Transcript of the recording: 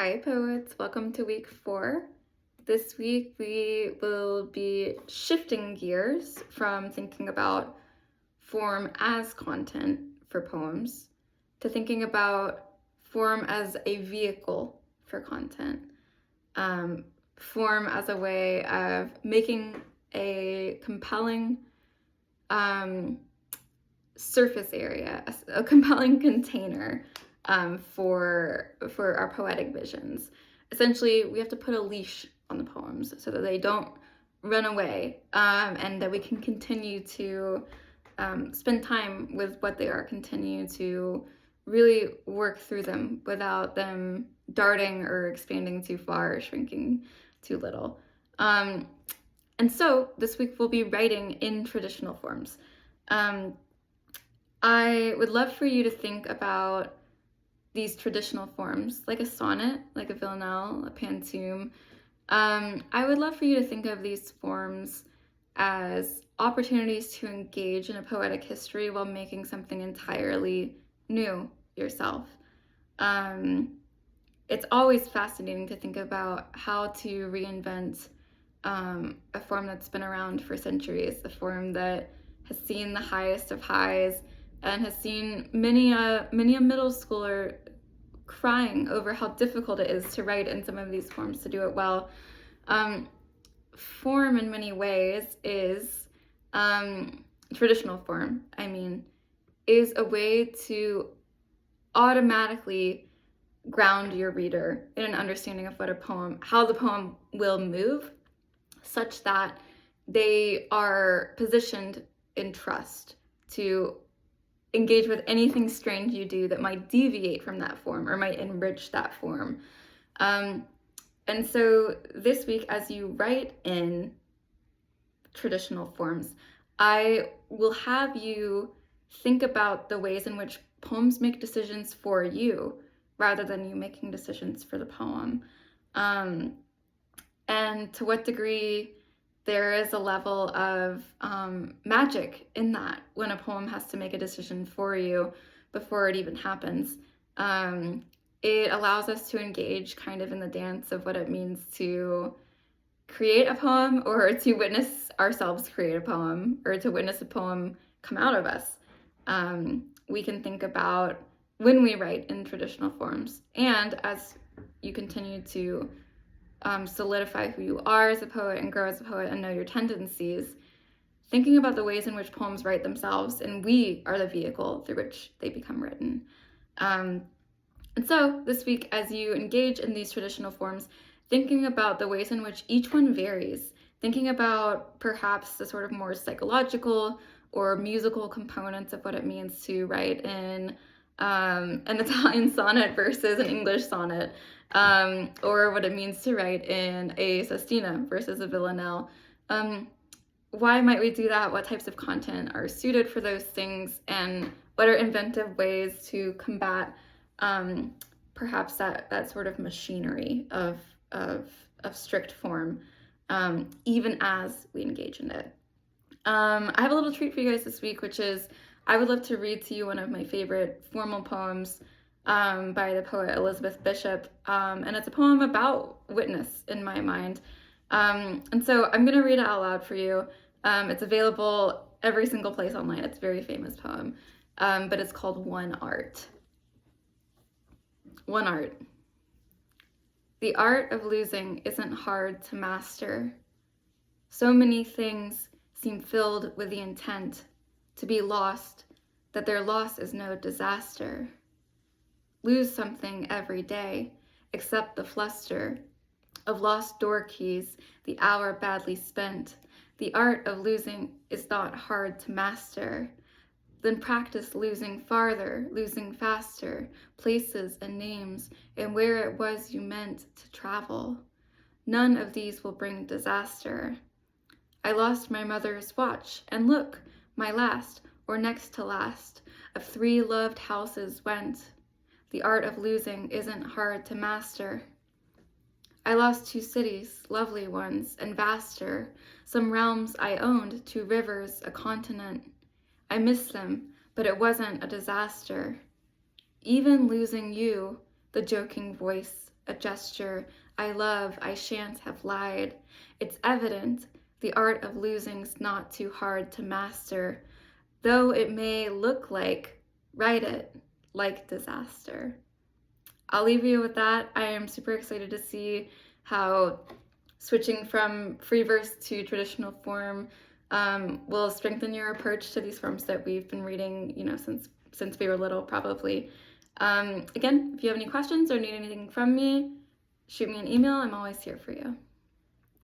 Hi, poets. Welcome to week 4. This week we will be shifting gears from thinking about form as content for poems to thinking about form as a vehicle for content. Form as a way of making a compelling surface area, a compelling container for our poetic visions. Essentially, we have to put a leash on the poems so that they don't run away, and that we can continue to spend time with what they are, continue to really work through them without them darting or expanding too far or shrinking too little. And so this week we'll be writing in traditional forms. I would love for you to think about these traditional forms, like a sonnet, like a villanelle, a pantoum. I would love for you to think of these forms as opportunities to engage in a poetic history while making something entirely new yourself. It's always fascinating to think about how to reinvent a form that's been around for centuries, a form that has seen the highest of highs and has seen many a middle schooler crying over how difficult it is to write in some of these forms, to do it well. Form in many ways is traditional form, is a way to automatically ground your reader in an understanding of how the poem will move, such that they are positioned in trust to engage with anything strange you do that might deviate from that form or might enrich that form. And so this week, as you write in traditional forms, I will have you think about the ways in which poems make decisions for you rather than you making decisions for the poem. And to what degree there is a level of magic in that when a poem has to make a decision for you before it even happens. It allows us to engage kind of in the dance of what it means to create a poem, or to witness ourselves create a poem, or to witness a poem come out of us. We can think about when we write in traditional forms, and as you continue to solidify who you are as a poet and grow as a poet and know your tendencies, thinking about the ways in which poems write themselves, and we are the vehicle through which they become written. And so this week, as you engage in these traditional forms, thinking about the ways in which each one varies, thinking about perhaps the sort of more psychological or musical components of what it means to write in an Italian sonnet versus an English sonnet, or what it means to write in a sestina versus a villanelle. Why might we do that? What types of content are suited for those things? And what are inventive ways to combat perhaps that sort of machinery of strict form, even as we engage in it? I have a little treat for you guys this week, which is I would love to read to you one of my favorite formal poems by the poet Elizabeth Bishop, and it's a poem about witness in my mind. And so I'm going to read it out loud for you. It's available every single place online. It's a very famous poem, but it's called One Art. One art. The art of losing isn't hard to master. So many things seem filled with the intent to be lost that their loss is no disaster. Lose something every day, except the fluster of lost door keys, the hour badly spent. The art of losing is not hard to master. Then practice losing farther, losing faster, places and names, and where it was you meant to travel. None of these will bring disaster. I lost my mother's watch, and look, my last, or next to last, of 3 loved houses went. The art of losing isn't hard to master. I lost 2 cities, lovely ones, and vaster, some realms I owned, 2 rivers, a continent. I missed them, but it wasn't a disaster. Even losing you, the joking voice a gesture, I love, I shan't have lied. It's evident, the art of losing's not too hard to master, though it may look like, write it, like disaster. I'll leave you with that. I am super excited to see how switching from free verse to traditional form will strengthen your approach to these forms that we've been reading, since we were little, probably. Again, if you have any questions or need anything from me, shoot me an email. I'm always here for you.